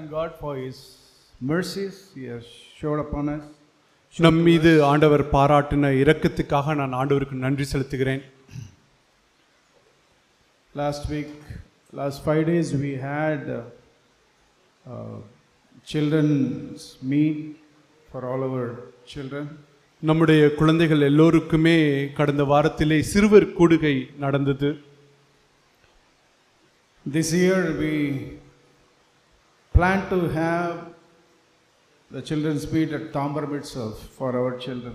thank God for His mercies He has showed upon us. நம் மீது ஆண்டவர் பாராட்டின இரக்கத்துக்காக நான் ஆண்டவருக்கு நன்றி செலுத்துகிறேன். Last 5 days we had children's meet for all our children. நம்முடைய குழந்தைகள் எல்லோருக்குமே கடந்த வாரத்திலே சிறுவர் கூடுகை நடந்தது. This year we plan to have the children's meet at Tambaram itself for our children.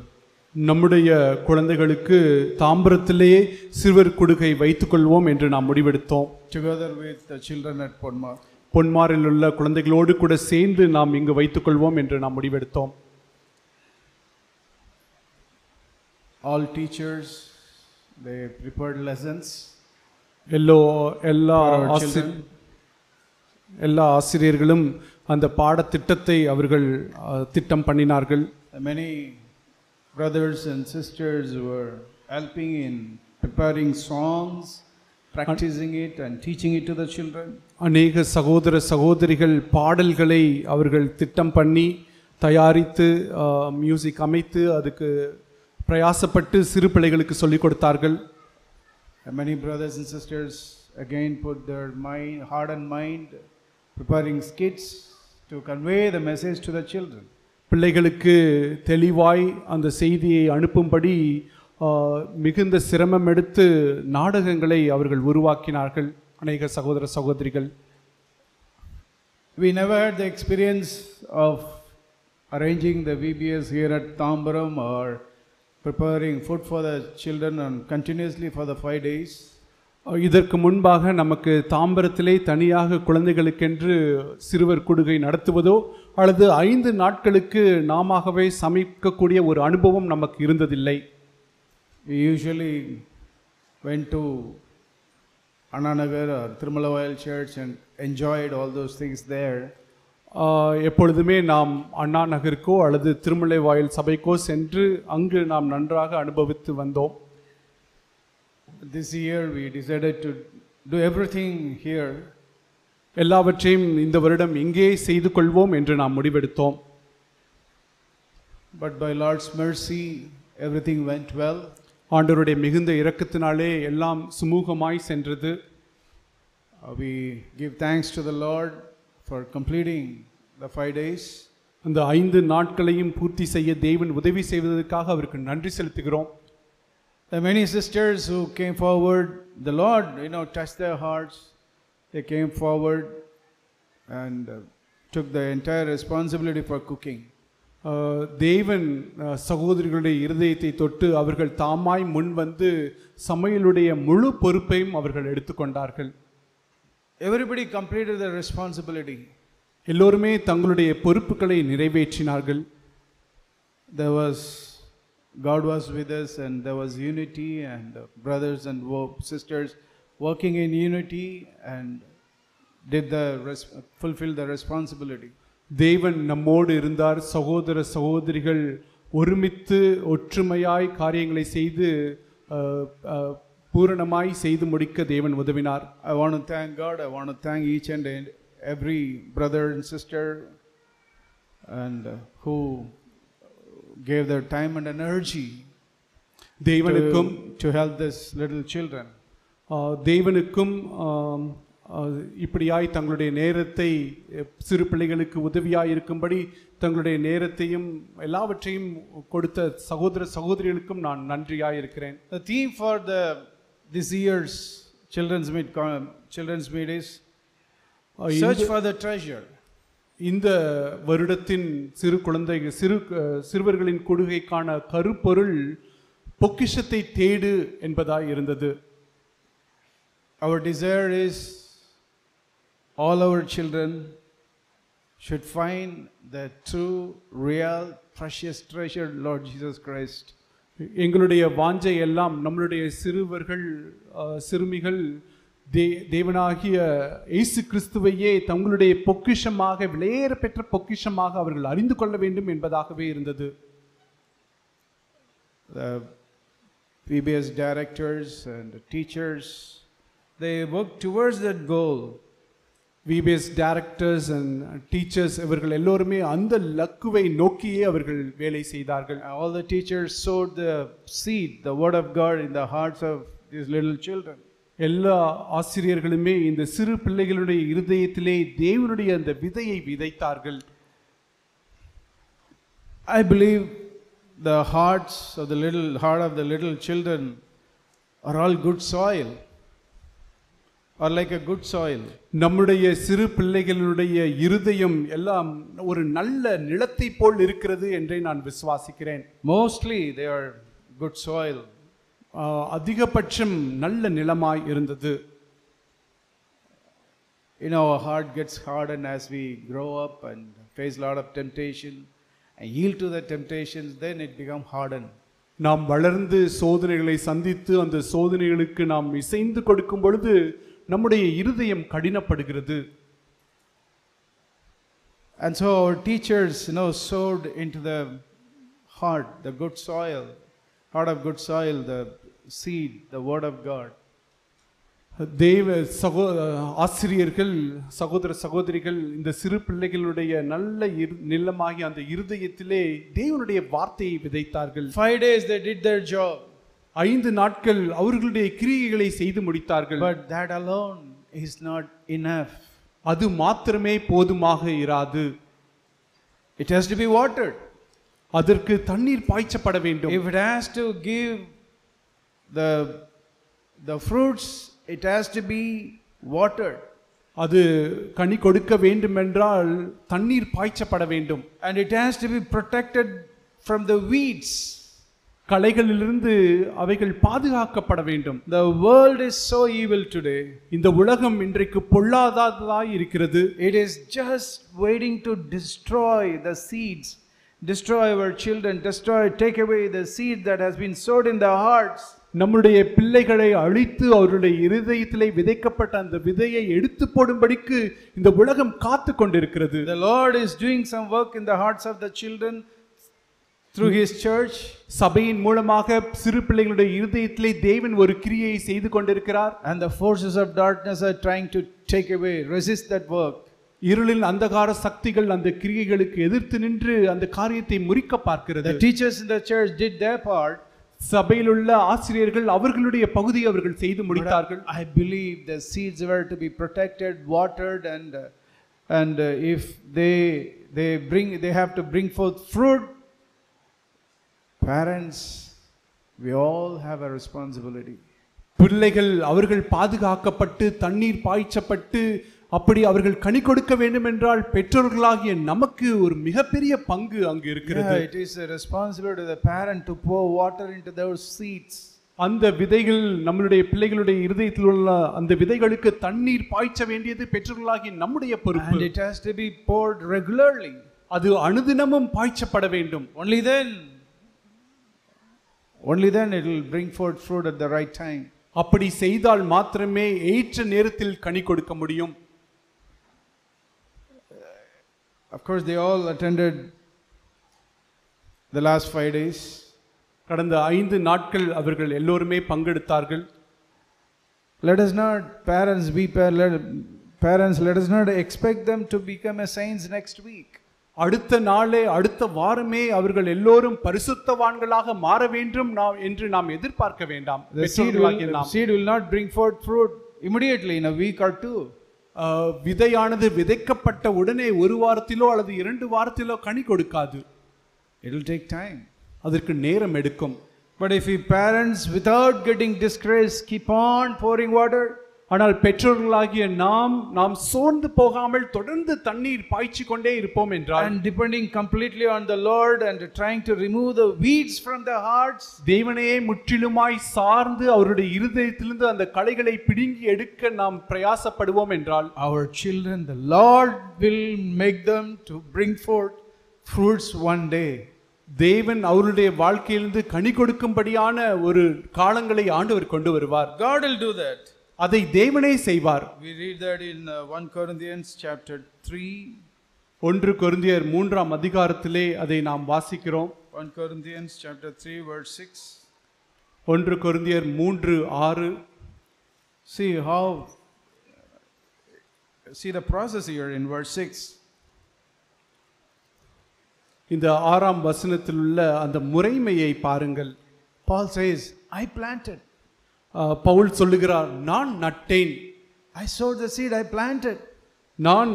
நம்முடைய குழந்தைகளுக்கு தாம்பரத்திலேயே சிறுவர் கூடுகை வைத்துக் கொள்வோம் என்று நாம் முடிவெடுத்தோம். Together with the children at Ponmar. பொன்மாரில் உள்ள குழந்தைகளோடு கூட சேர்ந்து நாம் இங்கு வைத்துக் கொள்வோம் என்று நாம் முடிவெடுத்தோம். All teachers they prepared lessons. எல்லா ஆசிரியர்களும் அந்த பாடத்திட்டத்தை அவர்கள் திட்டம் பண்ணினார்கள். Many brothers and sisters were helping in preparing songs, practicing it and teaching it to the children. அநேக சகோதர சகோதரிகள் பாடல்களை அவர்கள் திட்டம் பண்ணி தயாரித்து மியூசிக் அமைத்து அதுக்கு பிரயாசப்பட்டு சிறு பிள்ளைகளுக்கு சொல்லிக் கொடுத்தார்கள். Many brothers and sisters again put their heart and mind preparing skits to convey the message to the children. பிள்ளைகளுக்கு தெளிவாய் அந்த செய்தியை அனுப்பும்படி மிகுந்த சிரமம் எடுத்து நாடகங்களை அவர்கள் உருவாக்கினார்கள் அநேக சகோதர சகோதரிகள். We never had the experience of arranging the VBS here at Tambaram or preparing food for the children and continuously for the 5 days. இதற்கு முன்பாக நமக்கு தாம்பரத்திலே தனியாக குழந்தைகளுக்கென்று சிறுவர் கூடுகை நடத்துவதோ அல்லது 5 நாட்களுக்கு நாமவே சமைக்கக்கூடிய ஒரு அனுபவம் நமக்கு இருந்ததில்லை. We usually went to Annanagar or Thirumalavayal Church and enjoyed all those things there. எப்பொழுதுமே நாம் அண்ணா நகருக்கோ அல்லது திருமலைவாயல் சபைக்கோ சென்று அங்கு நாம் நன்றாக அனுபவித்து வந்தோம். This year we decided to do everything here. எல்லாவற்றையும் இந்த வருடம் இங்கே செய்து கொள்வோம் என்று நாம் முடிவெடுத்தோம். But by Lord's mercy everything went well. ஆண்டவருடைய மிகுந்த இரக்கத்தினாலே எல்லாம் சுமூகமாய் சென்றது. We give thanks to the Lord for completing the 5 days. அந்த 5 நாட்களையும் பூர்த்தி செய்ய தேவன் உதவி செய்வதற்காக அவருக்கு நன்றி செலுத்துகிறோம். The many sisters who came forward, the Lord touched their hearts. They came forward and took the entire responsibility for cooking. தேவன் சகோதரிகளுடைய இருதயத்தை தொட்டு அவர்கள் தாமாய் முன் வந்து சமையலுடைய முழு பொறுப்பையும் அவர்கள் எடுத்துக்கொண்டார்கள். Everybody completed their responsibility. எல்லோருமே தங்களுடைய பொறுப்புகளை நிறைவேற்றினார்கள். God was with us and there was unity and brothers and sisters working in unity and fulfilled the responsibility. தேவன் நம்மோடு இருந்தார். சகோதர சகோதரிகள் ஒருமித்து ஒற்றுமையாய் காரியங்களை செய்து பூரணமாய் செய்து முடிக்க தேவன் உதவினார். I want to thank God. I want to thank each and every brother and sister and who gave their time and energy தேவனுக்கும் to help this little children. தேவனுக்கும் இப்படியாய் தங்களுடைய நேரத்தை சிறு பிள்ளைகளுக்கு உதவியாய் இருக்கும்படி தங்களுடைய நேரத்தையும் எல்லாவற்றையும் கொடுத்த சகோதர சகோதரிகளுக்கும் நான் நன்றியாய் இருக்கிறேன். The theme for this year's children's meet is search for the treasure. இந்த வருடத்தின் சிறுவர்களின் கூடுகைக்கான கருப்பொருள் பொக்கிஷத்தை தேடு என்பதாய் இருந்தது. Our desire is all our children should find the true, real, precious treasure, Lord Jesus Christ. எங்களுடைய வாஞ்சை எல்லாம் நம்மளுடைய சிறுவர்கள் சிறுமிகள் தேவனாகிய இயேசு கிறிஸ்துவையே தங்களுடைய பொக்கிஷமாக விலையேற பெற்ற பொக்கிஷமாக அவர்கள் அறிந்து கொள்ள வேண்டும் என்பதாகவே இருந்தது. The VBS directors and teachers, they work towards that goal. VBS directors and teachers இவர்கள் எல்லோருமே அந்த லக்குவை நோக்கியே அவர்கள் வேலை செய்தார்கள். All the teachers sowed the seed, the word of God in the hearts of these little children. எல்லா ஆசிரியர்களுமே இந்த சிறு பிள்ளைகளுடைய இருதயத்திலே தேவனுடைய அந்த விதையை விதைத்தார்கள். I believe the heart of the little children are all good soil, or like a good soil. நம்முடைய சிறு பிள்ளைகளுடைய இருதயம் எல்லாம் ஒரு நல்ல நிலத்தை போல் இருக்கிறது என்றே நான் விசுவாசிக்கிறேன். Mostly they are good soil. அதிகபட்சம் நல்ல நிலமாய் இருந்தது. Our heart gets hardened as we grow up and face a lot of temptation and yield to the temptations, then it become hardened. நாம் வளர்ந்து சோதனைகளை சந்தித்து அந்த சோதனைகளுக்கு நாம் இசைந்து கொடுக்கும் பொழுது நம்முடைய இருதயம் கடினப்படுகிறது. And so our teachers sowed into the heart, the good soil, heart of good soil, the seed, the word of God. தேவ ஆசிரியர்கள் சகோதர சகோதரிகள் இந்த சிறு பிள்ளைகளுடைய நல்ல நிலமாகி அந்த இருதயத்திலே தேவனுடைய வார்த்தையை விதைத்தார்கள். 5 days they did their job. 5 நாட்கள் அவர்களுடைய கிரியைகளை செய்து முடித்தார்கள். But that alone is not enough. அது மாத்திரமே போதுமாக இராது. It has to be watered. அதற்கு தண்ணீர் பாய்ச்சப்பட வேண்டும். If it has to give the fruits, it has to be watered. அது கனி கொடுக்க வேண்டும் என்றால் தண்ணீர் பாய்ச்சப்பட வேண்டும். And it has to be protected from the weeds. களைகளிலிருந்து அவைகள் பாதுகாக்கப்பட வேண்டும். The world is so evil today. இந்த உலகம் இன்றைக்கு பொல்லாததாய் இருக்கிறது. It is just waiting to destroy the seeds, destroy our children, take away the seed that has been sowed in their hearts. நம்முடைய பிள்ளைகளை அழித்து அவருடைய இருதயத்திலே விதைக்கப்பட்ட அந்த விதையை எடுத்து போடும்படிக்கு இந்த உலகம் காத்து கொண்டிருக்கிறது. The Lord is doing some work in the hearts of the children through his church. சபையின் மூலமாக சிறு பிள்ளைகளுடைய இருதயத்திலே தேவன் ஒரு கிரியையை செய்து கொண்டிருக்கிறார். And the forces of darkness are trying to take away, resist that work. இருளின் அந்தகார சக்திகள் அந்த கிரியைகளுக்கு எதிர்த்து நின்று அந்த காரியத்தை முறிக்க பார்க்கிறது. The teachers in the church did their part. சபையில் உள்ள ஆசிரியர்கள் அவர்களுடைய பகுதியை அவர்கள் செய்து முடித்தார்கள். I believe the seeds were to be protected, watered, and if they have to bring forth fruit. Parents, we all have a responsibility. பிள்ளைகள் அவர்கள் பாதுகாக்கப்பட்டு தண்ணீர் பாய்ச்சப்பட்டு அப்படி அவர்கள் கனி கொடுக்க வேண்டும் என்றால் பெற்றோர்களாகிய நமக்கு ஒரு மிகப்பெரிய பங்கு அங்கு இருக்கிறது. It is a responsibility of the parent to pour water into those seeds. அந்த விதைகள் நம்மளுடைய பிள்ளைகளுடைய இருதயத்தில் உள்ள அந்த விதைகளுக்கு தண்ணீர் பாய்ச்ச வேண்டியது பெற்றோர்களாகிய நம்முடைய பொறுப்பு. And it has to be poured regularly. அது அனுதினமும் பாய்ச்சப்பட வேண்டும். Only then it will bring forth fruit at the right time. அப்படி செய்தால் மாத்திரமே ஏற்ற நேரத்தில் கனி கொடுக்க முடியும். Of course, they all attended the last 5 days. கடந்த 5 நாட்கள் அவர்கள் எல்லோருமே பங்கெடுத்தார்கள். Let us not, parents, let us not expect them to become a saints next week. அடுத்த நாளே அடுத்த வாரமே அவர்கள் எல்லோரும் பரிசுத்தவான்களாக மாற வேண்டும் என்று நாம் எதிர்பார்க்க வேண்டாம். The seed will not bring forth fruit immediately in a week or two. விதையானது விதைக்கப்பட்ட உடனே ஒரு வாரத்திலோ அல்லது 2 வாரத்திலோ கனி கொடுக்காது. It will take time. அதற்கு நேரம் எடுக்கும். But if we parents, without getting discouraged, keep on pouring water, ஆனால் பெற்றோர்களாகிய நாம் சோர்ந்து போகாமல் தொடர்ந்து தண்ணீர் பாய்ச்சி கொண்டே இருப்போம் என்றால், and depending completely on the Lord and trying to remove the weeds from their hearts, தேவனையே முற்றிலுமாய் சார்ந்து அவருடைய இருதயத்திலிருந்து அந்த களைகளை பிடுங்கி எடுக்க நாம் பிரயாசப்படுவோம் என்றால், our children, the Lord will make them to bring forth fruits one day. தேவன் அவருடைய வாழ்க்கையிலிருந்து கனி கொடுக்கும்படியான ஒரு காலங்களை ஆண்டவர் கொண்டு வருவார். God will do that. அதை தேவனே செய்வார். We read that in 1 Corinthians chapter 3. 1 கொரிந்தியர் 3ஆம் அதிகாரத்திலே அதை நாம் வாசிக்கிறோம். 1 Corinthians chapter 3 verse 6. 1 கொரிந்தியர் 3:6. See how see the process here in verse 6. இந்த 6ஆம் வசனத்தில் உள்ள அந்த முறைமையை பாருங்கள். Paul says, I planted. Pavul சொல்லுகிறார், நான் நட்டேன். I sowed the seed, I planted. நான்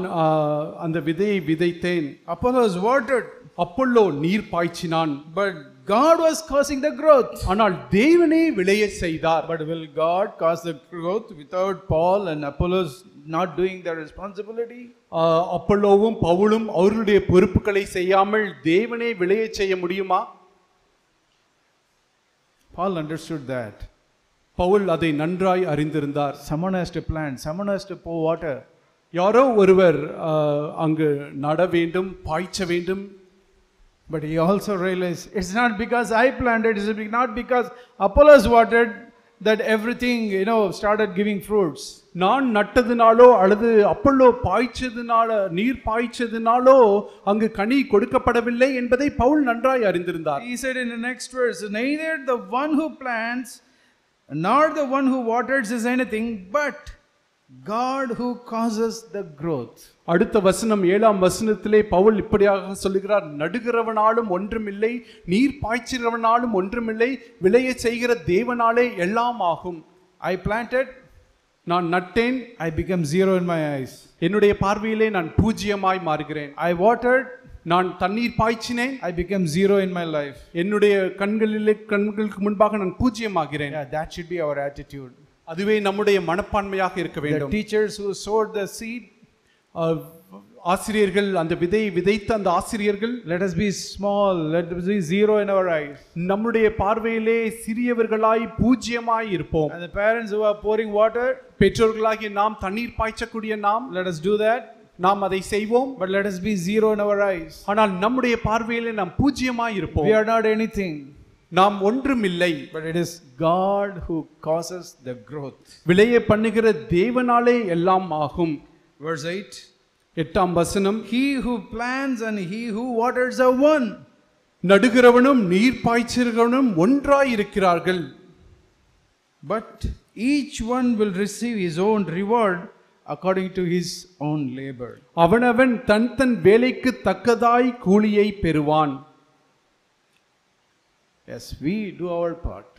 அந்த விதையை விதைத்தேன். Apollos watered. அப்பொல்லோ நீர் பாய்ச்சினான். But God was causing the growth. ஆனால் தேவனே விளைய செய்தார். But will God cause the growth without Paul and Apollos not doing their responsibility? அப்பொல்லோவும் பவுலும் அவர்களுடைய பொறுப்புகளை செய்யாமல் தேவனே விளைய செய்ய முடியுமா? Paul understood that. பவுல் அதை நன்றாய் அறிந்திருந்தார். Someone has to plant, someone has to pour water. யாரோ ஒருவர் அங்கு நட வேண்டும், பாய்ச்ச வேண்டும். But he also realized it's not because I planted, it's not because Apollos watered that everything, started giving fruits. நான் நட்டதுனாலோ அல்லது அப்பொல்லோ பாய்ச்சதுனால நீர் பாய்ச்சதுனாலோ அங்கு கனி கொடுக்கப்படவில்லை என்பதை பவுல் நன்றாய் அறிந்திருந்தார். He said in the next verse, neither the one who plants nor the one who waters is anything, but God who causes the growth. அடுத்த வசனம் 7ஆம் வசனத்திலே பவுல் இப்படியாக சொல்லுகிறார், நடுகிறவனாலும் ஒன்றுமில்லை, நீர் பாய்ச்சுகிறவனாலும் ஒன்றுமில்லை, விளைய செய்கிற தேவனாலே எல்லாம் ஆகும். I planted, நான் நட்டேன், I become zero in my eyes. என்னுடைய பார்வையிலே நான் பூஜ்யமாய் மாறுகிறேன். I watered, நான் தண்ணீர் பாய்ச்சினேன், I become zero in my life. என்னுடைய கண்களுக்கு முன்பாக நான் பூஜ்யமாகிறேன். Yeah, that should be our attitude. அதுவே நம்முடைய மனப்பான்மையாக இருக்க வேண்டும். The teachers who sowed the seed, ஆசிரியர்கள் அந்த விதையை விதைத்த அந்த ஆசிரியர்கள், let us be small, let us be zero in our eyes. நம்முடைய பார்வையிலே சிறியவர்களாய் பூஜ்யமாய் இருப்போம். And the parents who are pouring water, பெற்றோர்களாகிய நாம் தண்ணீர் பாய்ச்சக்கூடிய நாம், let us do that. நாம் அதை செய்வோம். But let us be zero in our eyes. ஆனால் நம்முடைய பார்வையிலே நாம் பூஜ்யமாய் இருப்போம். We are not anything. நாம் ஒன்றுமில்லை. But it is God who causes the growth. விளைய பண்ணுகிற தேவனாலே எல்லாம் ஆகும். Verse 8. 8ஆம் வசனம், He who plants and he who waters are one. நடுகிறவனும் நீர் பாய்ச்சுகிறவனும் ஒன்றாய் இருக்கிறார்கள். But each one will receive his own reward according to his own labor. அவனவன் தன் தன் வேலைக்கு தக்கதாய் கூலியை பெறுவான். Yes, we do our part.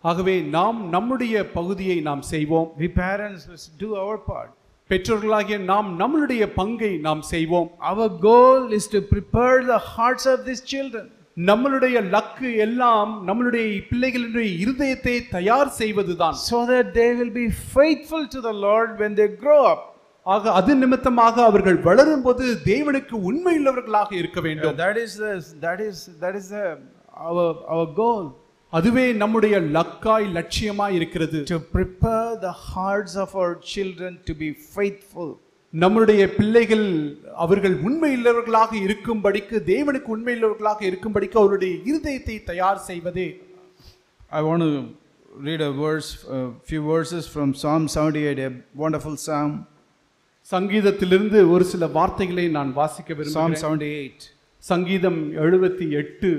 ஆகவே நாம் நம்முடைய பகுதியை நாம் செய்வோம். We parents must do our part. பெற்றோர்களாகிய நாம் நம்மளுடைய பங்கை நாம் செய்வோம். Our goal is to prepare the hearts of these children. நம்மளுடைய லக்கு எல்லாம் நம்மளுடைய பிள்ளைகளுடைய இருதயத்தை தயார் செய்வதுதான். So that they will be faithful to the Lord when they grow up. ஆக அது நிமித்தமாக அவர்கள் வளரும்போது தேவனுக்கு உண்மையுள்ளவர்களாக இருக்க வேண்டும். That is our goal. அதுவே நம்முடைய லக்காய் லட்சியமாய் இருக்கிறது. To prepare the hearts of our children to be faithful. நம்முடைய பிள்ளைகள் அவர்கள் உண்மையுள்ளவர்களாக இருக்கும்படிக்கு, தேவனுக்கு உண்மையுள்ளவர்களாக இருக்கும்படிக்கு அவருடைய இருதயத்தை தயார் செய்வதே. I want to read few verses from Psalm 78, a wonderful psalm. சங்கீதத்திலிருந்து ஒரு சில வார்த்தைகளை நான் வாசிக்க விரும்புகிறேன். Psalm 78. சங்கீதம் 78.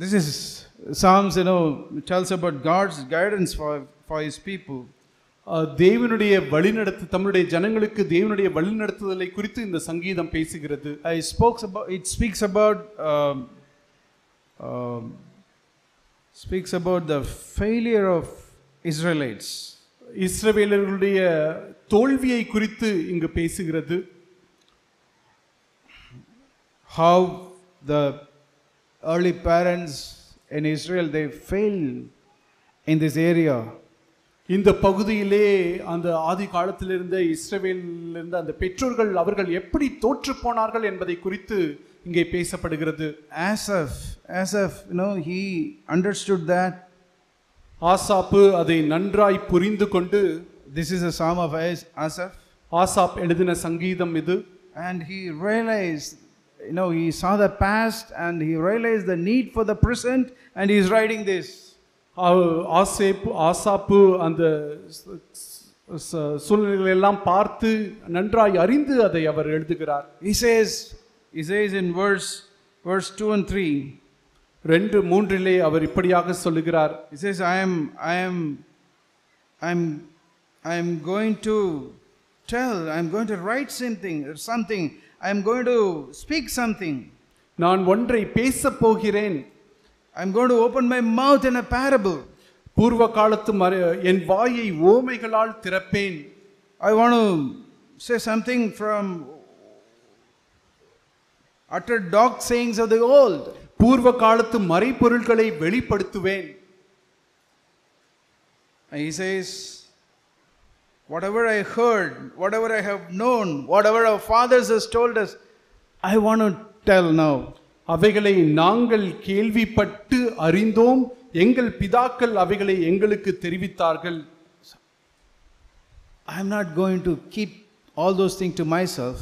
This is Psalms, tells about God's guidance for his people. தேவனுடைய வழிநடத்து, தம்முடைய ஜனங்களுக்கு தேவனுடைய வழிநடத்துதலை குறித்து இந்த சங்கீதம் பேசுகிறது. It speaks about the failure of Israelites. இஸ்ரவேலர்களுடைய தோல்வியை குறித்து இங்கு பேசுகிறது. How the early parents in Israel, they failed in this area. இந்த பகுதியிலே அந்த ஆதி காலத்திலிருந்த இஸ்ரவேலில் இருந்த அந்த பெற்றோர்கள் அவர்கள் எப்படி தோற்று போனார்கள் என்பதை குறித்து இங்கே பேசப்படுகிறது. Asaph, he understood that. ஆசாப்பு அதை நன்றாய் புரிந்து கொண்டு, this is a psalm of Asaph. Asaph எழுதின சங்கீதம் இது. And he realized, he saw the past and he realized the need for the present, and he is writing this. ஆசாப்பு அந்த சூழ்நிலைகளை எல்லாம் பார்த்து நன்றாய் அறிந்து அதை அவர் எழுதுகிறார். He says in verse 2 and 3. 2:3 அவர் இப்படியாக சொல்லுகிறார். He says, I am I am going to tell, I am going to write something, I am going to speak something. நான் ஒன்றை பேசப் போகிறேன். I am going to open my mouth in a parable. பூர்வ காலத்து என் வாயை ஓமைகளால் திறப்பேன். I want to say something from utter dark sayings of the old. பூர்வ காலத்து மறைபொருள்களை வெளிப்படுத்துவேன். And he says, whatever I heard, whatever I have known, whatever our fathers has told us, I want to tell now. அவைகளை நாங்கள் கேள்விப்பட்டு அறிந்தோம், எங்கள் பிதாக்கள் அவைகளை எங்களுக்கு தெரிவித்தார்கள். I am not going to keep all those things to myself.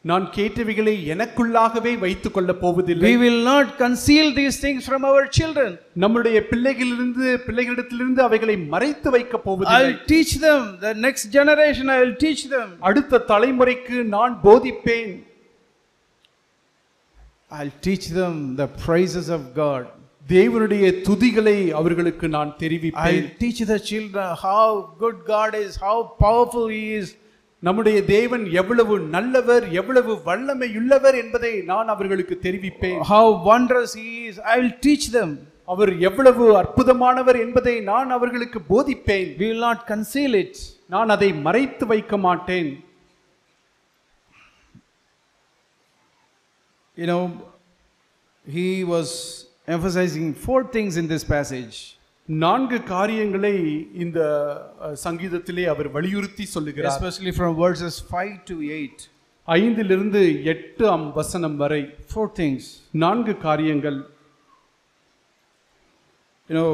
நான் கேட்டவைகளை எனக்குள்ளாகவே வைத்துக் கொள்ள போவதில்லை. We will not conceal these things from our children. நம்முடைய பிள்ளைகளிடத்திலிருந்து அவைகளை மறைத்து வைக்க போவதில்லை. I will teach them, the next generation I will teach them. அடுத்த தலைமுறைக்கு நான் போதிப்பேன். I will teach them the praises of God. தேவனுடைய துதிகளை அவர்களுக்கு நான் தெரிவிப்பேன். I will teach the children how good God is, how powerful He is. நம்முடைய தேவன் எவ்வளவு நல்லவர், எவ்வளவு வல்லமையுள்ளவர் என்பதை நான் அவர்களுக்கு தெரிவிப்பேன். How wondrous He is, I will teach them. அவர் எவ்வளவு அற்புதமானவர் என்பதை நான் அவர்களுக்கு போதிப்பேன். We will not conceal it. நான் அதை மறைத்து வைக்க மாட்டேன். You know, he was emphasizing 4 things in this passage. 4 காரியங்களை இந்த சங்கீதத்திலே அவர் வலியுறுத்தி சொல்லுகிறார். Especially from verses 5 to 8. 5 லிருந்து 8 வசனம் வரை 4 things. 4 காரியங்கள். You know,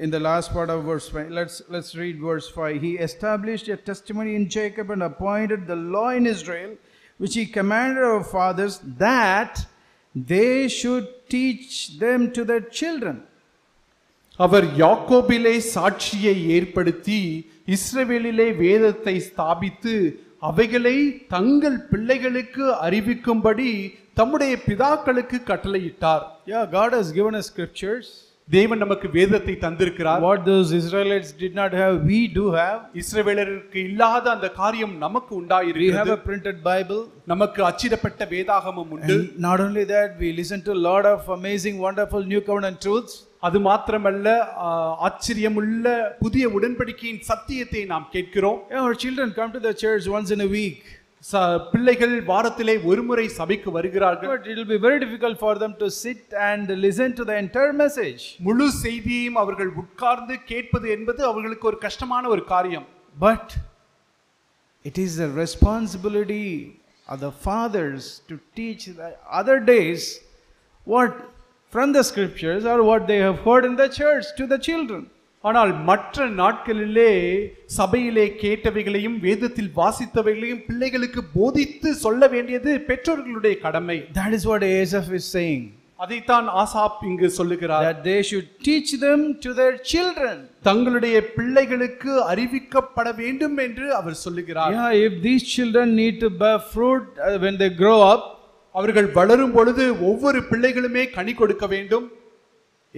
in the last part of verse 5, let's read verse 5. He established a testimony in Jacob and appointed the law in Israel, which he commanded our fathers, that they should teach them to their children. அவர் யாக்கோபிலே சாட்சியை ஏற்படுத்தி இஸ்ரவேலிலே வேதத்தை ஸ்தாபித்து அவைகளை தங்கள் பிள்ளைகளுக்கு அறிவிக்கும்படி தம்முடைய பிதாக்களுக்கு கட்டளையிட்டார். Yeah, God has given us scriptures. தேவன் நமக்கு வேதத்தை தந்திருக்கிறார். What those Israelites did not have, we do have. இஸ்ரவேலருக்கு இல்லாத அந்த காரியம் நமக்கு உண்டாயிருக்கிறது. We have a printed Bible. நமக்கு அச்சிடப்பட்ட வேதாகமம் உண்டு. And not only that, we listen to a lot of amazing, wonderful new covenant truths. அது மாத்திரமல்ல, ஆச்சரியமுள்ள புதிய உடன்படிக்கையின் சத்தியத்தை நாம் கேட்கிறோம். Our children come to the church once in a week. பிள்ளைகள் வாரத்திலே ஒருமுறை சபைக்கு வருகிறார்கள். But it will be very difficult for them to sit and listen to the entire message. முழு செய்தியையும் அவர்கள் உட்கார்ந்து கேட்பது என்பது அவர்களுக்கு ஒரு கஷ்டமான ஒரு காரியம். But it is the responsibility of the fathers to teach the other days what from the scriptures or what they have heard in the church to the children. ஆனால் மற்ற நாட்களிலே சபையிலே கேட்டவைகளையும் வேதத்தில் வாசித்தவைகளையும் பிள்ளைகளுக்கு போதித்து சொல்ல வேண்டியது பெற்றோர்களுடைய கடமை. That is what Asaph is saying. அதைத்தான் ஆசாப் இங்கு சொல்லுகிறார். That they should teach them to their children. தங்களுடைய பிள்ளைகளுக்கு அறிவிக்கப்பட வேண்டும் என்று அவர் சொல்லுகிறார். Yeah, if these children need to bear fruit when they grow up, அவர்கள் வளரும் பொழுது ஒவ்வொரு பிள்ளைகளுமே கனி கொடுக்க வேண்டும்.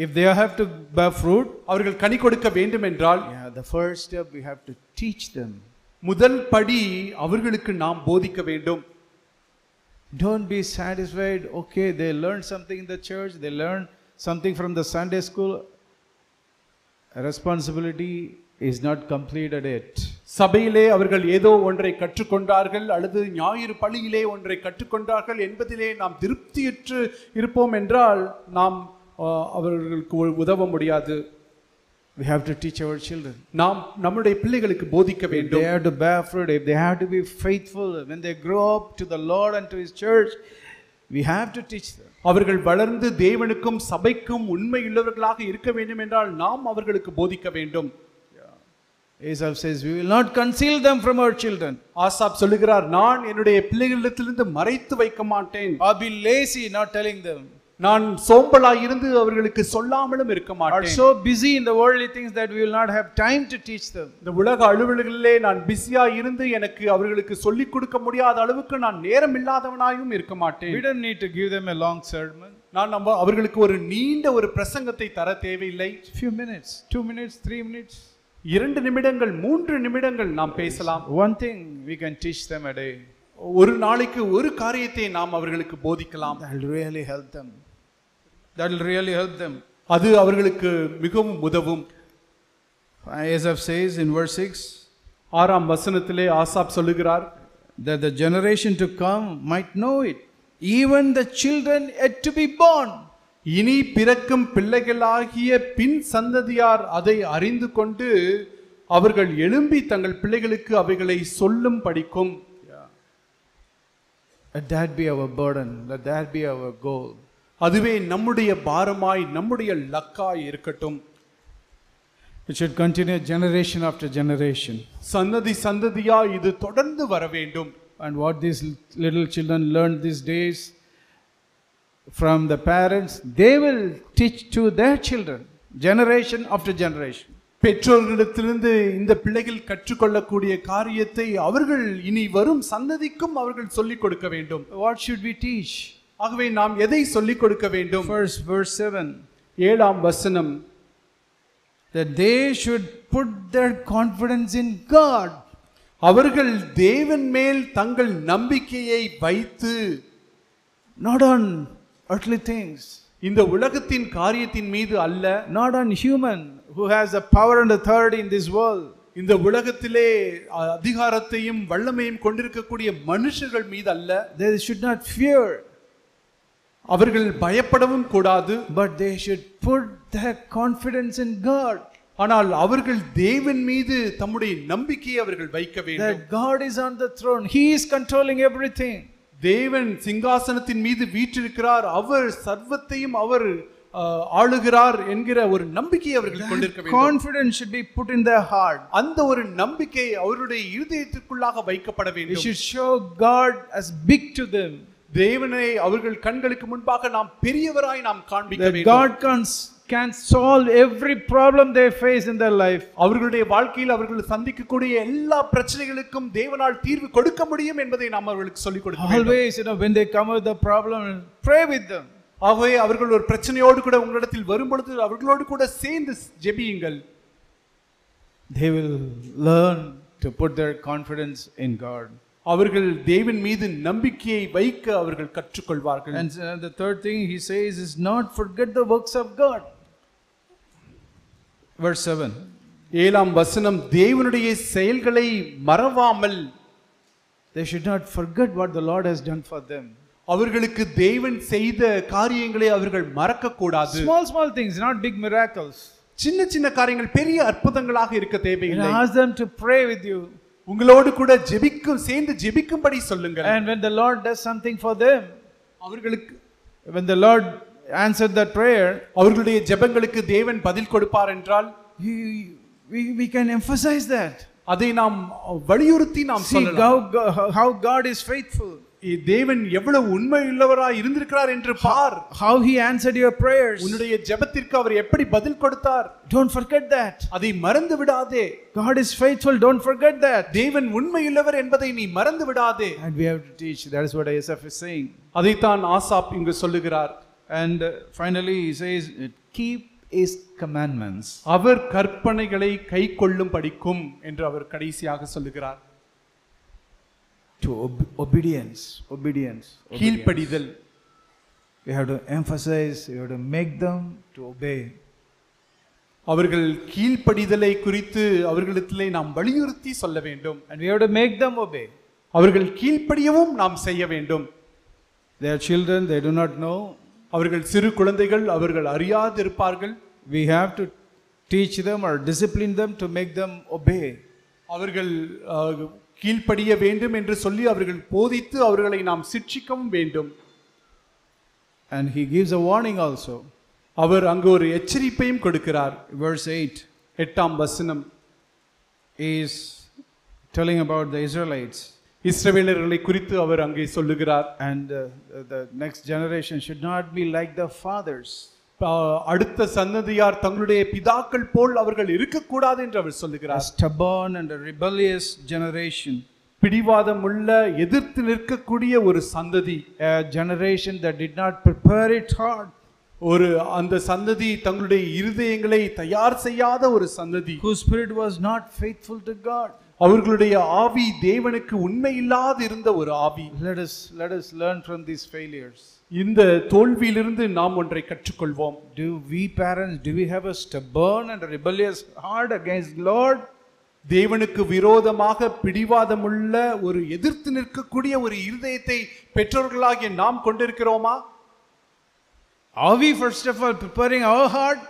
If they have to bear fruit, அவர்கள் கனி கொடுக்க வேண்டும் என்றால், the first step we have to teach them. முதல் படி அவர்களுக்கு நாம் போதிக்க வேண்டும். Don't be satisfied. Okay, they learned something in the church, they learned something from the Sunday school. Responsibility is not completed yet. சபையிலே அவர்கள் ஏதோ ஒன்றை கற்றுக்கொண்டார்கள் அல்லது ஞாயிறு பள்ளியிலே ஒன்றை கற்றுக்கொண்டார்கள் என்பதிலே நாம் திருப்தியற்று இருப்போம் என்றால் நாம் அவர்களுக்கு உதவ முடியாது. We have to teach our children. நாம் நம்முடைய பிள்ளைகளுக்கு போதிக்க வேண்டும். They have to bear fruit. If they have to be faithful when they grow up to the Lord and to His church, we have to teach them. அவர்கள் வளர்ந்து தேவனுக்கும் சபைக்கும் உண்மையுள்ளவர்களாக இருக்க வேண்டும் என்றால் நாம் அவர்களுக்கு போதிக்க வேண்டும். Asaph says, we will not conceal them from our children. Asaph சொல்லுகிறார், நான் என்னுடைய பிள்ளைகளிடத்திலிருந்து மறைத்து வைக்க மாட்டேன். Or be lazy not telling them. நான் சோம்பலாய் இருந்து அவர்களுக்கு சொல்லாமலும் இருக்க மாட்டேன். Are so busy in the worldly things that we will not have time to teach them. இந்த உலக அலுவல்களிலே நான் பிஸியா இருந்து எனக்கு அவர்களுக்கு சொல்லிக் கொடுக்க முடியாத அளவுக்கு நான் நேரம் இல்லாதவனாயும் இருக்க மாட்டேன். We don't need to give them a long sermon. நான் அவர்களுக்கு ஒரு நீண்ட ஒரு பிரசங்கத்தை தர தேவையில்லை. Few minutes, 2 minutes, 3 minutes. 2 நிமிடங்கள் 3 நிமிடங்கள் நாம் பேசலாம். One thing we can teach them a day. ஒரு நாளைக்கு ஒரு காரியத்தை நாம் அவர்களுக்கு போதிக்கலாம். That will really help them. That will really help them. அது அவர்களுக்கு மிகவும் உதவும். Asaph says in verse 6, 6ஆம் வசனத்திலே ஆசாப் சொல்லுகிறார், that the generation to come might know it, even the children yet to be born. இனி பிறக்கும் பிள்ளைகளாகிய பின் சந்ததியார் அதை அறிந்து கொண்டு அவர்கள் எழும்பி தங்கள் பிள்ளைகளுக்கு அவைகளை சொல்லும் படிக்கும். Let that be our burden. Let that be our goal. அதுவே நம்முடைய பாரமாய் நம்முடைய லக்காய் இருக்கட்டும். It should continue generation after generation. சந்ததி சந்ததியா இது தொடர்ந்து வர வேண்டும். And what these little children learn these days from the parents, they will teach to their children, generation after generation. பெற்றோர்களிடத்திலிருந்து இந்த பிள்ளைகள் கற்றுக்கொள்ளக்கூடிய காரியத்தை அவர்கள் இனி வரும் சந்ததிக்கும் அவர்கள் சொல்லிக் கொடுக்க வேண்டும். What should we teach? ஆகவே நாம் எதை சொல்லிக் கொடுக்க வேண்டும்? First, verse 7. 7ஆம் வசனம், that they should put their confidence in God. அவர்கள் தேவன் மேல் தங்கள் நம்பிக்கையை வைத்து, not on earthly things, இந்த உலகத்தின் காரியத்தின் மீது அல்ல, not on human who has the power and authority in this world. இந்த உலகத்திலே அதிகாரத்தையும் வல்லமையும் கொண்டிருக்கக்கூடிய மனுஷர்கள் மீது அல்ல. They should not fear, அவர்கள் பயப்படவும் கூடாது. but they should put their confidence in God. ஆனால் அவர்கள் தேவன் மீது தம்முடைய நம்பிக்கையை அவர்கள் வைக்க வேண்டும். That God is on the throne, He is controlling everything. தேவன் சிங்காசனத்தின் மீது வீற்றிருக்கிறார், அவர் சர்வத்தையும் அவர் ஆளுகிறார் என்கிற ஒரு நம்பிக்கையை அவர்கள் கொண்டிருக்க வேண்டும். Confidence should be put in their heart. அந்த ஒரு நம்பிக்கை அவருடைய இருதயத்திற்குள்ளாக வைக்கப்பட They வேண்டும். should show God as big to them. தேவனை அவர்கள் கண்களுக்கு முன்பாக நாம் பெரியவராய் நாம் காண்பிக்க That வேண்டும். God can solve every problem they face in their life. அவர்களுடைய வாழ்க்கையில் அவர்கள் சந்திக்கக்கூடிய எல்லா பிரச்சனைகளுக்கும் தேவனால் தீர்வு கொடுக்க முடியும் என்பதை நாம் அவர்களுக்கு சொல்லிக் கொடுக்க வேண்டும். Always, when they come with the problem, pray with them. ஆகவே அவர்கள் ஒரு பிரச்சனையோடு கூட உங்களிடத்தில் வரும்பொழுது அவர்களோடு கூட சேர்ந்து ஜெபியுங்கள். They will learn to put their confidence in God. அவர்கள் தேவன் மீது நம்பிக்கையை வைக்க அவர்கள் கற்றுக்கொள்வார்கள். And the third thing he says is not forget the works of God. Verse 7. 7ஆம் வசனம், தேவனுடைய செயல்களை மறவாமல், they should not forget what the Lord has done for them. அவர்களுக்கு தேவன் செய்த காரியங்களை அவர்கள் மறக்க கூடாது. Small things, not big miracles. சின்ன சின்ன காரியங்கள் பெரிய அற்புதங்களாக இருக்க தேவையில்லை. Ask them to pray with you. உங்களோடு கூட சேர்ந்து ஜெபிக்கும்படி சொல்லுங்கள். And when the Lord does something for them, அவர்களுக்கு when the Lord answered that prayer, அவர்களுடைய ஜெபங்களுக்கு தேவன் பதில் கொடுப்பார் என்றால் we can emphasize that. அதை நாம் வலியுறுத்தி நாம் சொல்லலாம். how God is faithful. தேவன் எவ்வளவு உண்மையுள்ளவராய் இருந்திருக்கிறார் என்று பார். How he answered your prayers. உன்னுடைய ஜெபத்திற்கு அவர் எப்படி பதில் கொடுத்தார். Don't forget that. அதை மறந்து விடாதே. God is faithful, don't forget that. தேவன் உண்மையுள்ளவர் என்பதை நீ மறந்து விடாதே. And we have to teach. That is what Asaph is saying. அதைத்தான் ஆசாப் இங்கு சொல்லுகிறார். And finally he says, keep his commandments. அவர் கற்பனைகளை கைக்கொள்ளும் படிக்கும் என்று அவர் கடைசியாக சொல்லுகிறார். To obedience. கீழ்ப்படிதல். We have to emphasize, we have to make them to obey. அவர்கள் கீழ்ப்படிதலை குறித்து அவர்களிடத்திலே நாம் வலியுறுத்தி சொல்ல வேண்டும். And we have to make them obey. அவர்கள் கீழ்ப்படியவும் நாம் செய்ய வேண்டும். They are children, they do not know. அவர்கள் சிறு குழந்தைகள், அவர்கள் அறியாதிருப்பார்கள். We have to teach them or discipline them to make them obey. அவர்கள் கீழ்ப்படிய வேண்டும் என்று சொல்லி அவர்கள் போதித்து அவர்களை நாம் சிட்சிக்கவும் வேண்டும். And he gives a warning also. அவர் அங்கு ஒரு எச்சரிப்பையும் கொடுக்கிறார். Verse 8. 8ஆம் வசனம் is telling about the Israelites. இஸ்ரவேலர்களை குறித்து அவர் அங்கே சொல்லுகிறார். And the next generation should not be like the fathers. அடுத்த சந்ததியார் தங்களுடைய பிதாக்கள் போல் அவர்கள் இருக்கக்கூடாது என்று அவர் சொல்லுகிறார். A stubborn and a rebellious generation. பிடிவாதமுள்ள எதிர்த்து நிற்கக்கூடிய ஒரு சந்ததி. A generation that did not prepare its heart. ஒரு அந்த சந்ததி தங்களுடைய இருதயங்களை தயார் செய்யாத ஒரு சந்ததி. Whose spirit was not faithful to God. அவர்களுடைய ஆவி தேவனுக்கு உண்மை இல்லாது இருந்த ஒரு ஆவி. Let us learn from these failures. இந்த தோல்வியிலிருந்து நாம் ஒன்றை கற்றுக்கொள்வோம். Do we parents, do we have a stubborn and rebellious heart against Lord? தேவனுக்கு விரோதமாக பிடிவாதமுள்ள ஒரு எதிர்த்து நிற்கக்கூடிய ஒரு இருதயத்தை பெற்றோர்களாகிய நாம் கொண்டிருக்கிறோமா? Are we first of all preparing our heart?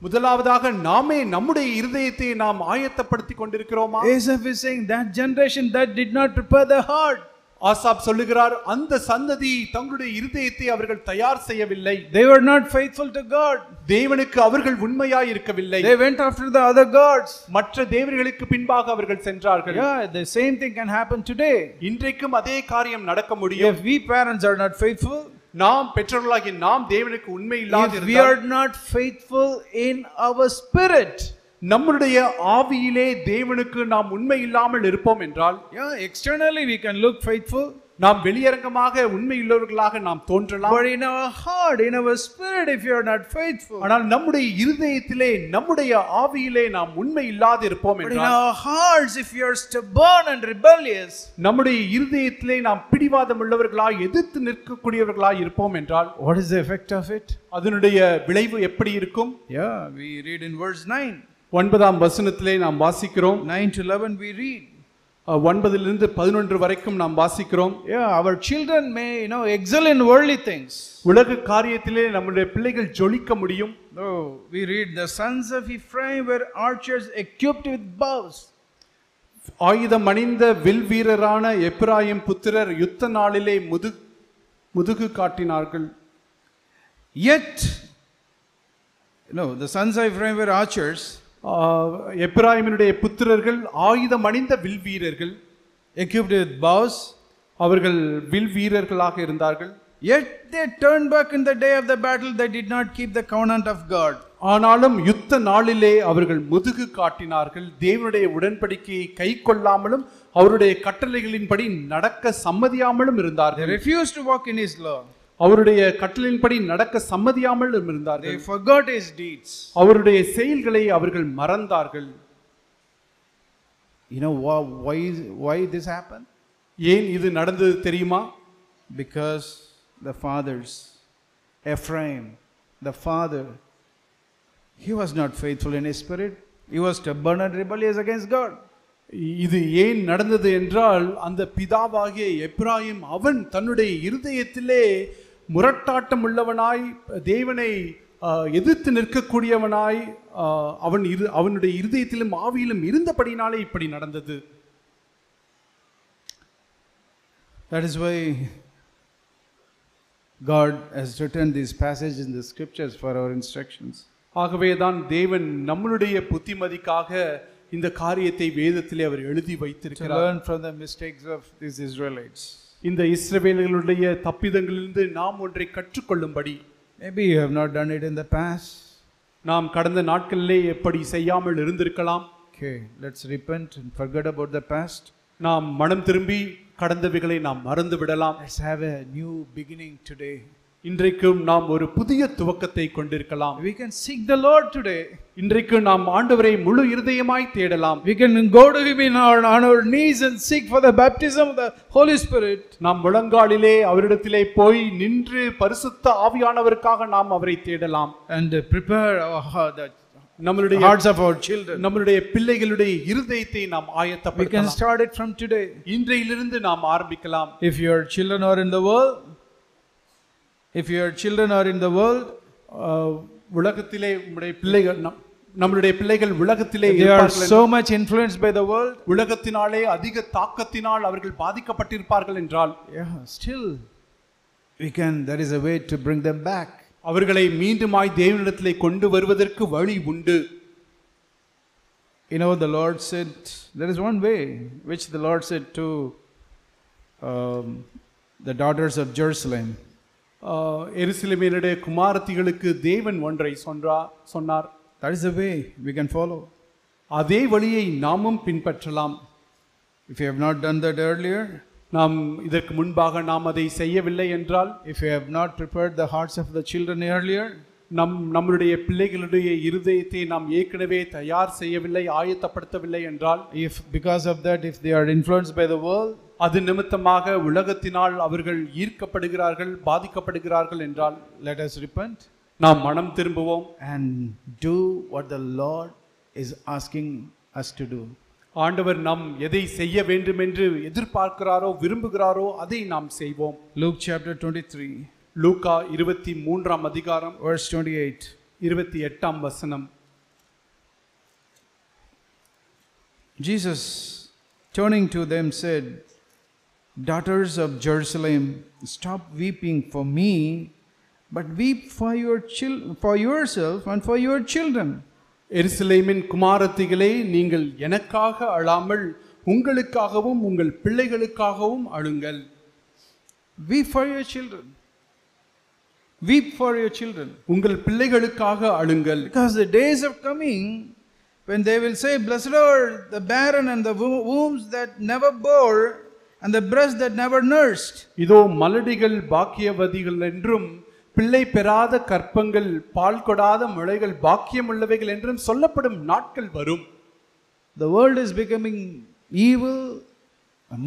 முதலாவதாக நாமே நம்முடைய இருதயத்தை நாம் ஆயத்தப்படுத்திக் கொண்டிருக்கிறோமா? Asaph is saying that generation that did not prepare their heart. Asaph சொல்லுகிறார், அந்த சந்ததி தங்களுடைய இருதயத்தை அவர்கள் தயார் செய்யவில்லை. They were not faithful to God. தேவனுக்கு அவர்கள் உண்மையாய் இருக்கவில்லை. They went after the other gods. மற்ற தேவர்களுக்கு பின்பாக அவர்கள் சென்றார்கள். Yeah, the same thing can happen today. இன்றைக்கும் அதே காரியம் நடக்க முடியும். If we parents are not faithful, நாம் பெற்றோர்களாகிய நாம் தேவனுக்கு உண்மை இல்லாது if we இருந்தால், are not faithful in our spirit, நம்முடைய ஆவியிலே தேவனுக்கு நாம் உண்மை இல்லாமல் இருப்போம் என்றால், yeah, externally we can look faithful, நாம் வெளியரங்கமாக உண்மையுள்ளவர்களாக நாம் தோன்றலாம். but in our heart, in our spirit, if you are not faithful, ஆனால் நம்முடைய இருதயத்திலே நம்முடைய ஆவியிலே நாம் உண்மை இல்லாது இருப்போம் but in என்றால், our hearts, if you are stubborn and rebellious, நம்முடைய இருதயத்திலே நாம் பிடிவாதம் உள்ளவர்களாய் எதிர்த்து நிற்கக்கூடியவர்களாய் இருப்போம் என்றால், what is the effect of it? அதனுடைய விளைவு எப்படி இருக்கும்? Yeah, we read in verse 9. 9ஆம் வசனத்திலே நாம் வாசிக்கிறோம். 9 to 11 we read. 9 to 11 வரைக்கும் நாம் வாசிக்கிறோம். Yeah, our children may, excel in worldly things. உலக காரியத்திலே நம்முடைய பிள்ளைகள் ஜொலிக்க முடியும். No, we read the sons of Ephraim were archers equipped with bows. ஆயுதம் அணிந்த வில் வீரரான எப்பிராயிம் புத்திரர் யுத்த நாளிலே முதுகு காட்டினார்கள். Yet, the sons of Ephraim were archers. எப்பிராயிமினுடைய புத்திரர்கள் ஆயுதம் அணிந்த வில் வீரர்கள், equipped with bows. அவர்கள் வில் வீரர்களாக இருந்தார்கள். Yet they turned back in the day of the battle. They did not keep the covenant of God. ஆனாலும் யுத்த நாளிலே அவர்கள் முதுகு காட்டினார்கள். தேவனுடைய உடன்படிக்கையை கை கொள்ளாமலும் அவருடைய கட்டளைகளின்படி நடக்க சம்மதியாமலும் இருந்தார்கள். They refused to walk in His law. அவருடைய கட்டளையின்படி நடக்க சம்மதியாமல் இருந்தார்கள். They forgot His deeds. அவருடைய செயல்களை அவர்கள் மறந்தார்கள். Why this happened? ஏன் இது நடந்தது தெரியுமா? Because the fathers, Ephraim, the father, he was not faithful in his spirit. He was stubborn and rebellious against God. இது ஏன் நடந்தது என்றால், அந்த பிதாவாகிய எப்பிராயிம் அவன் தன்னுடைய இருதயத்திலே முரட்டாட்டம் உள்ளவனாய், தேவனை எதிர்த்து நிற்கக்கூடியவனாய் அவனுடைய இருதயத்திலும் ஆவியிலும் இருந்தபடினாலே இப்படி நடந்தது. That is why God has written these passages in the scriptures for our instructions. ஆகவேதான் தேவன் நம்மளுடைய புத்திமதிக்காக இந்த காரியத்தை வேதத்திலே அவர் எழுதி வைத்திருக்கிறார். To learn from the mistakes of these Israelites. இந்த இஸ்ரவேலர்களுடைய தப்பிதங்களிலிருந்து நாம் ஒன்றை கற்றுக்கொள்ளும்படி. Maybe you have not done it in the past. நாம் கடந்த நாட்களிலே எப்படி செய்யாமல் இருந்திருக்கலாம். Okay, let's repent and forget about the past. நாம் மனம் திரும்பி கடந்தவைகளை நாம் மறந்து விடலாம். Let's have a new beginning today. இன்றைக்கும் நாம் ஒரு புதிய துவக்கத்தை கொண்டிருக்கலாம். We can seek the Lord today. இன்றைக்கு நாம் ஆண்டவரை முழு இருதயமாய் தேடலாம். We can go to Him on our knees and seek for the baptism of the Holy Spirit. நாம் முழங்காலிலே அவரிடத்திலே போய் நின்று பரிசுத்த ஆவியானவருக்காக நாம் அவரை தேடலாம். And prepare our heart, நம்மளுடைய hearts of our children. நம்மளுடைய பிள்ளைகளுடைய இருதயத்தை நாம் ஆயத்தப்படுத்தலாம். We can start it from today. இன்றையிலிருந்து நாம் ஆரம்பிக்கலாம். If your children are in the world, உலகத்திலே நம்முடைய பிள்ளைகள் நம்மளுடைய பிள்ளைகள் உலகத்திலே they are so much influenced by the world, உலகத்தினாலே அதிக தாக்கத்தினால் அவர்கள் பாதிக்கப்பட்டிருப்பார்கள் என்றால், still there is a way to bring them back. அவர்களை மீண்டுமாய் தேவனிடத்திலே கொண்டு வருவதற்கு வழி உண்டு. The Lord said, there is one way which the Lord said to the daughters of Jerusalem. எருசலேமினுடைய குமாரத்திகளுக்கு தேவன் ஒன்றை சொன்னார். That is the way we can follow. அதே வழியை நாமும் பின்பற்றலாம். If you have not done that earlier, நாம் இதற்கு முன்பாக நாம் அதை செய்யவில்லை என்றால், if we have not prepared the hearts of the children earlier, நம்முடைய பிள்ளைகளுடைய இருதயத்தை நாம் ஏற்கனவே தயார் செய்யவில்லை, ஆயத்தப்படுத்தவில்லை என்றால், if because of that if they are influenced by the world, அது நிமித்தமாக உலகத்தினால் அவர்கள் ஈர்க்கப்படுகிறார்கள், பாதிக்கப்படுகிறார்கள் என்றால், let us repent, நாம் மனம் திரும்புவோம் and do what the Lord is asking us to do. ஆண்டவர் நாம் எதை செய்ய வேண்டும் என்று எதிர்பார்க்கிறாரோ விரும்புகிறாரோ அதை நாம் செய்வோம். Luke chapter 23, லூக்கா 23ஆம் அதிகாரம் verse 28. 28ஆம் வசனம். Jesus, turning to them, said, "Daughters of Jerusalem, stop weeping for me, but weep for yourself and for your children." எருசலேமின் குமாரத்திகளே, நீங்கள் எனக்காக அழாமல் உங்களுக்காகவும் உங்கள் பிள்ளைகளுக்காகவும் அழுங்கள். Weep for your children. Weep for your children. உங்கள் பிள்ளைகளுக்காக அழுங்கள். Because the days are coming when they will say, "Blessed are the barren and the wombs that never bore and the breasts that never nursed." இதோ மலடிகள் பாக்கியவதிகள் என்றும் பிள்ளை பெறாத கற்பங்கள் பால் கொடாத முளைகள் பாக்கியமுள்ளவைகள் என்றும் சொல்லப்படும் நாட்கள் வரும். The world is becoming evil,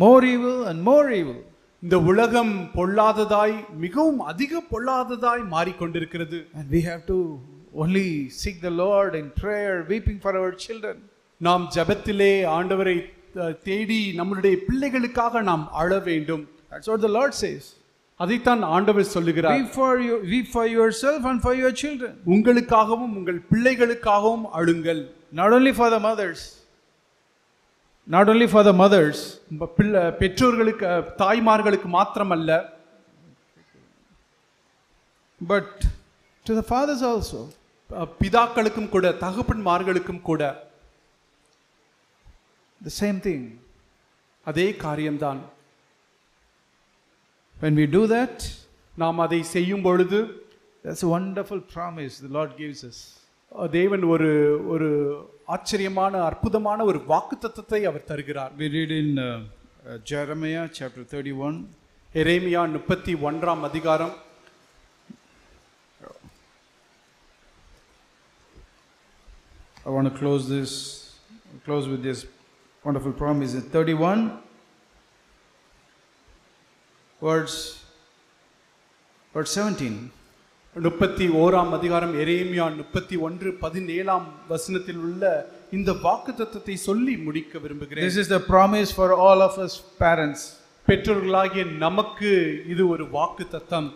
more evil and more evil. இந்த உலகம் பொல்லாததாய் மிகவும் அதிக பொல்லாததாய் மாறிக்கொண்டிருக்கிறது. And we have to only seek the Lord in prayer, weeping for our children. நாம் ஜெபத்திலே ஆண்டவரை தேடி நம்மளுடைய பிள்ளைகளுக்காக நாம் அழ வேண்டும். That's what the Lord says. அதைத்தான் ஆண்டவர் சொல்லுகிறார். Weep for yourself and for your children. உங்களுக்காகவும் உங்கள் பிள்ளைகளுக்காகவும் அழுங்கள். Not only for the mothers. Not only for the mothers. பெற்றோர்களுக்கு தாய்மார்களுக்கு மாத்திரமல்ல, but to the fathers also. பிதாக்களுக்கும் கூட, தகப்பன்மார்களுக்கும் கூட the same thing. அதே காரியம்தான். When we do that, நாம் அதை செய்யும் பொழுது, that's a wonderful promise the Lord gives us. தேவன் ஒரு ஆச்சரியமான அற்புதமான ஒரு வாக்குத்தத்தத்தை அவர் தருகிறார். We read in Jeremiah chapter 31. எரேமியா 31ஆம் அதிகாரம். I want to close with this wonderful promise. In 31 verse 17. 31ஆம் அதிகாரம் எரேமியா 31:17ஆம் வசனத்தில் உள்ள இந்த வாக்குத்தத்தத்தை சொல்லி முடிக்க விரும்புகிறேன். This is the promise for all of us parents. பெற்றோர்களாகிய நமக்கு இது ஒரு வாக்குத்தத்தம்.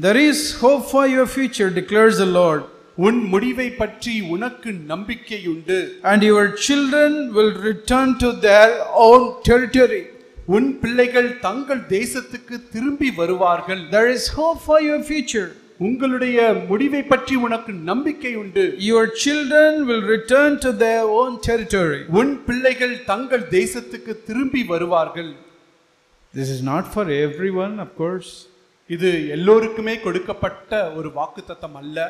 There is hope for your future, declares the Lord. உன் முடிவை பற்றி உனக்கு நம்பிக்கை உண்டு. And your children will return to their own territory. உன் பிள்ளைகள் தங்கள் தேசத்துக்கு திரும்பி வருவார்கள். There is hope for your future. உங்களுடைய முடிவை பற்றி உனக்கு நம்பிக்கை உண்டு. Your children will return to their own territory. உன் பிள்ளைகள் தங்கள் தேசத்துக்கு திரும்பி வருவார்கள். This is not for everyone, of course. இது எல்லோருக்குமே கொடுக்கப்பட்ட ஒரு வாக்குத்தத்தம் அல்ல.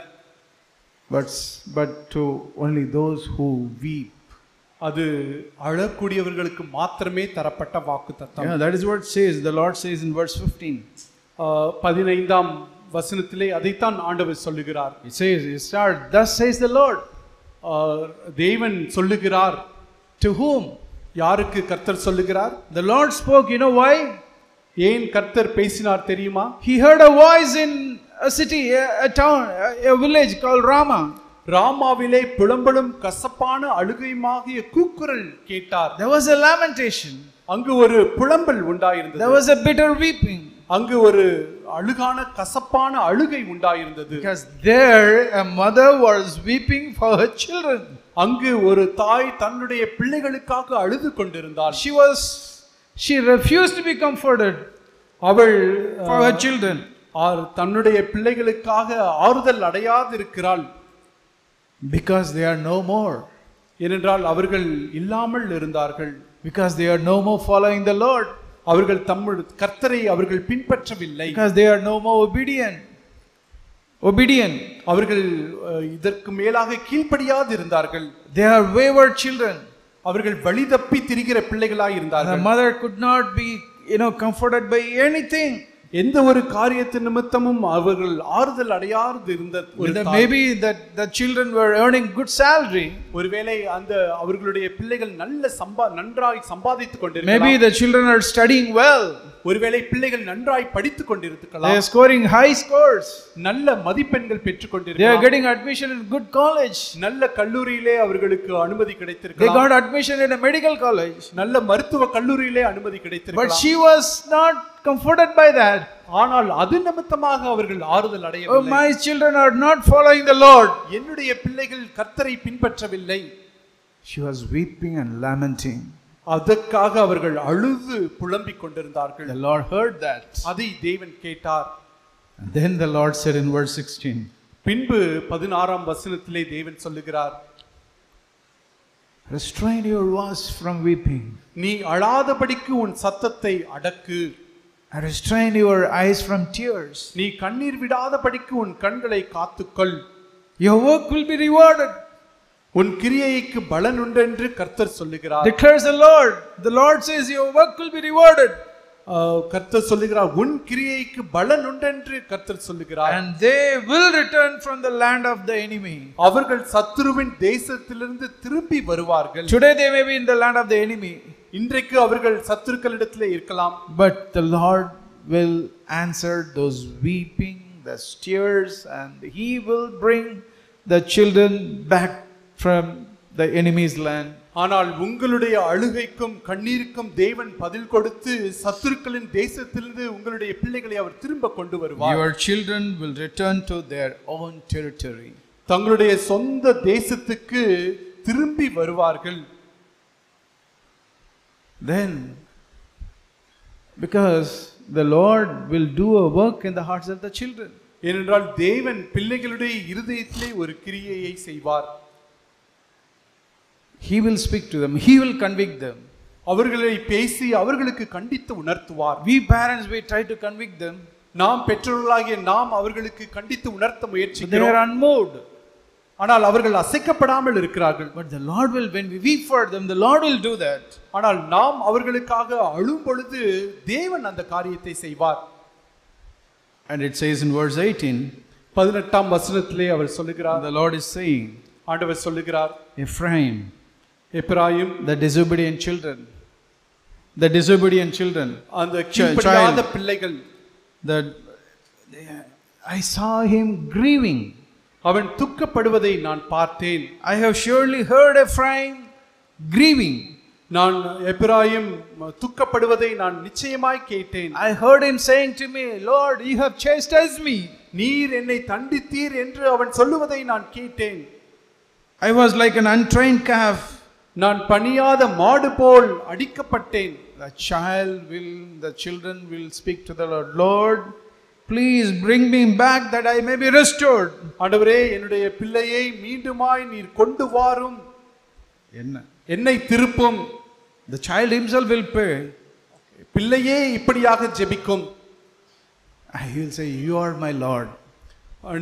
But to only those who weep. அது அழக்கூடியவர்களுக்கு மாத்திரமே தரப்பட்ட வாக்குத்தத்தம். Yeah, that is what it says. The Lord says in verse 15. 15ஆம் வசனத்திலே அதைத்தான் ஆண்டவர் சொல்லுகிறார். He says, "Thus says the Lord." தேவன் சொல்லுகிறார். To whom? யாருக்கு கர்த்தர் சொல்லுகிறார்? The Lord spoke. You know why? ஏன் கர்த்தர் பேசினார் தெரியுமா? He heard a voice in a city, a town, a village called Rama. ராமாவிலே புலம்பலும் கசப்பான அழுகையுமாகிய கூக்குரல் கேட்டார். There was a lamentation. அங்கு ஒரு புலம்பல் உண்டாயிருந்தது. There was a bitter weeping. அங்கு ஒரு அழுகான கசப்பான அழுகை உண்டாயிருந்தது. Because there a mother was weeping for her children. அங்கு ஒரு தாய் தன்னுடைய பிள்ளைகளுக்காக அழுது கொண்டிருந்தாள். She refused to be comforted. அவள் for her children. தன்னுடைய பிள்ளைகளுக்காக ஆறுதல் அடையாது இருக்கிறாள். Because they are no more. ஏனென்றால் அவர்கள் இல்லாமல் இருந்தார்கள். Because they are no more following the Lord. அவர்கள் தம்முடைய கர்த்தரை அவர்கள் பின்பற்றவில்லை. Because they are no more obedient. அவர்கள் இதற்கு மேலாக கீழ்ப்படியாது இருந்தார்கள். They are wayward children. அவர்கள் வழி தப்பி திரிகிற பிள்ளைகளாய் இருந்தார்கள். The mother could not be comforted by anything. எந்த ஒரு காரியத்து நிமித்தமும் அவர்கள் ஆறுதல் அடையாது இருந்த ஒரு Maybe that the children were earning good salary. ஒருவேளை அந்த அவர்களுடைய பிள்ளைகள் நன்றாய் சம்பாதித்துக் கொண்டிருக்கலாம். Maybe the children are studying well. ஒருவேளை பிள்ளைகள் நன்றாய் படித்துக் கொண்டிருக்கலாம். They are scoring high scores. நல்ல மதிப்பெண்கள் பெற்றுக் They கொண்டிருக்கலாம். are getting admission in good college. நல்ல கல்லூரியிலே அவர்களுக்கு அனுமதி They கிடைத்திருக்கலாம். got admission in a medical college. நல்ல மருத்துவ கல்லூரியிலே அனுமதி But கிடைத்திருக்கலாம். she was not comforted by that. ஆனால் அது நிமித்தமாக அவர்கள் ஆறுதல் Oh, அடையவில்லை. my children are not following the Lord. என்னுடைய பிள்ளைகள் கர்த்தரை பின்பற்றவில்லை. She was weeping and lamenting. அதற்காக அவர்கள் அழுது புலம்பிக் கொண்டிருந்தார்கள். The Lord heard that. அதை தேவன் கேட்டார். And then the Lord said in verse 16, பின்பு 16ஆம் வசனத்திலே தேவன் சொல்லுகிறார், restrain your voice from weeping. நீ அழாதபடிக்கு உன் சத்தத்தை அடக்கு. And restrain your eyes from tears. நீ கண்ணீர் விடாதபடிக்கு உன் கண்களை காத்துக்கொள். Your work will be rewarded. உன் கிரியைக்கு பலன் உண்டு என்று கர்த்தர் சொல்லுகிறார். Declares the Lord. The Lord says your work will be rewarded. கர்த்தர் சொல்லுகிறார், உன் கிரியைக்கு பலன் உண்டு என்று கர்த்தர் சொல்லுகிறார். And they will return from the land of the enemy. அவர்கள் சத்துருவின் தேசத்திலிருந்து திரும்பி வருவார்கள். Today they may be in the land of the enemy. இன்றைக்கு அவர்கள் சத்துருக்களிடத்திலே இருக்கலாம். But the Lord will answer those weeping, the tears, and He will bring the children back from the enemy's land. ஆனால் உங்களுடைய அழுகைக்கும் கண்ணீருக்கும் தேவன் பதில் கொடுத்து சத்துருக்களின் தேசத்திலிருந்து உங்களுடைய பிள்ளைகளை அவர் திரும்ப கொண்டு வருவார். Your children will return to their own territory. தங்களுடைய சொந்த தேசத்துக்கு திரும்பி வருவார்கள். Then, because the Lord will do a work in the hearts of the children. ஏனென்றால் தேவன் பிள்ளைகளுடைய இருதயத்திலே ஒரு கிரியையை செய்வார். He will speak to them. He will convict them. அவர்களை பேசி அவர்களுக்கு கண்டித்து உணர்த்துவார். We parents, we try to convict them. நாம் பெற்றோர்களாகிய நாம் அவர்களுக்கு கண்டித்து உணர்த்த They முயற்சிக்கிறோம். are unmoved. ஆனால் அவர்கள் அசைக்கப்படாமல் இருக்கிறார்கள். But the Lord will, when we weep for them, the Lord will do that. ஆனால் நாம் அவர்களுக்காக அழும் பொழுது தேவன் அந்த காரியத்தை செய்வார். And it says in verse 18, 18ஆம் வசனத்திலே அவர் சொல்லுகிறார், the Lord is saying, ஆண்டவர் சொல்லுகிறார், Ephraim, Ephraim, the disobedient children, அந்த கீழ்ப்படியாத பிள்ளைகள், that I saw him grieving. அவன் துக்கப்படுவதை நான் பார்த்தேன். I have surely heard Ephraim grieving. நான் எப்பிராயீம் துக்கப்படுவதை நான் நிச்சயமாய் கேட்டேன். I heard him saying to me, Lord, you have chastised me. நீர் என்னை தண்டித்தீர் என்று அவன் சொல்லுவதை நான் கேட்டேன். I was like an untrained calf. நான் பணியாத மாடு போல் அடிக்கப்பட்டேன். The children will speak to the Lord, Lord, please bring me back that I may be restored. ஆண்டவரே, என்னுடைய பிள்ளையை மீண்டுமாய் நீர் கொண்டு வாரும், என்னை திருப்பும். The child himself will pray. பிள்ளையே இப்படியாக ஜெபிக்கும். He will say, you are my Lord.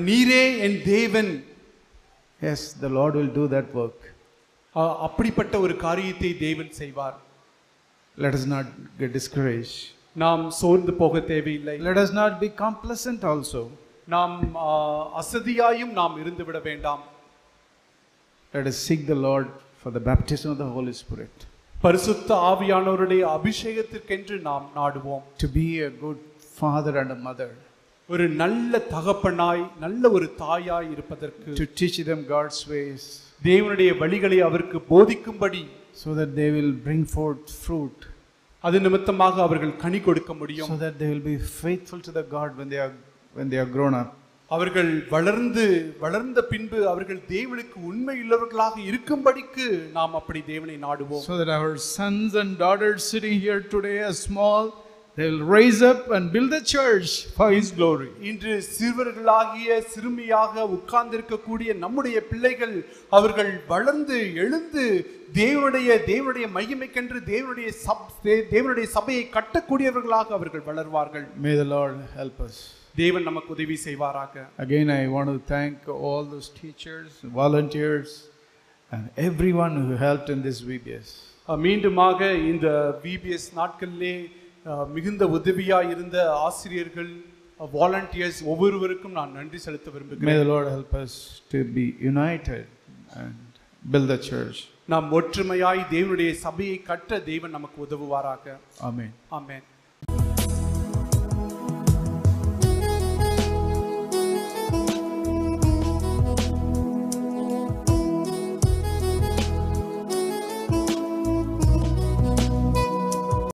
நீரே என் தேவன். Yes, the Lord will do that work. அப்படிப்பட்ட ஒரு காரியத்தை தேவன் செய்வார். Let us not get discouraged. நாம் சோர்ந்து போக தேவையில்லை. Let us not be complacent also. நாம் அசதியாயும் நாம் இருந்து விட வேண்டாம். Let us seek the Lord for the baptism of the Holy Spirit. பரிசுத்த ஆவியானவருடைய அபிஷேகத்திற்கென்று நாம் நாடுவோம். To be a good father and a mother. ஒரு நல்ல தகப்பனாய், நல்ல ஒரு தாயாய் இருப்பதற்கு. To teach them God's ways. தேவனுடைய வழிகளை அவருக்கு போதிக்கும்படி. So that they will bring forth fruit. அது நிமித்தமாக அவர்கள் கனி கொடுக்க முடியும். So that they will be faithful to the God when they are grown up. அவர்கள் வளர்ந்த பின்பு அவர்கள் தேவனுக்கு உண்மையுள்ளவர்களாக இருக்கும்படிக்கு நாம் அப்படி தேவனை நாடுவோம். So that our sons and daughters sitting here today as small, they will rise up and build the church for His glory. இன்று சிறுவர்களாகிய சிறுமியாக உட்கார்ந்திருக்கக்கூடிய நம்முடைய பிள்ளைகள் அவர்கள் வளர்ந்து எழுந்து தேவனுடைய மகிமைக்கென்று தேவனுடைய சபையை கட்டக்கூடியவர்களாக அவர்கள் வளர்வார்கள். May the Lord help us. தேவன் நமக்கு உதவி செய்வாராக. Again, I want to thank all those teachers, volunteers, and everyone who helped in this VBS. மீண்டுமாக இந்த VBS நாட்களிலே மிகுந்த உதவியாய் இருந்த ஆசிரியர்கள், வாலண்டியர்ஸ் ஒவ்வொருவருக்கும் நான் நன்றி செலுத்த May விரும்புகிறேன். the Lord help us to be united and build the church. நாம் ஒற்றுமையாய் தேவனுடைய சபையை கட்ட தேவன் நமக்கு உதவுவாராக. Amen. ஆமென்.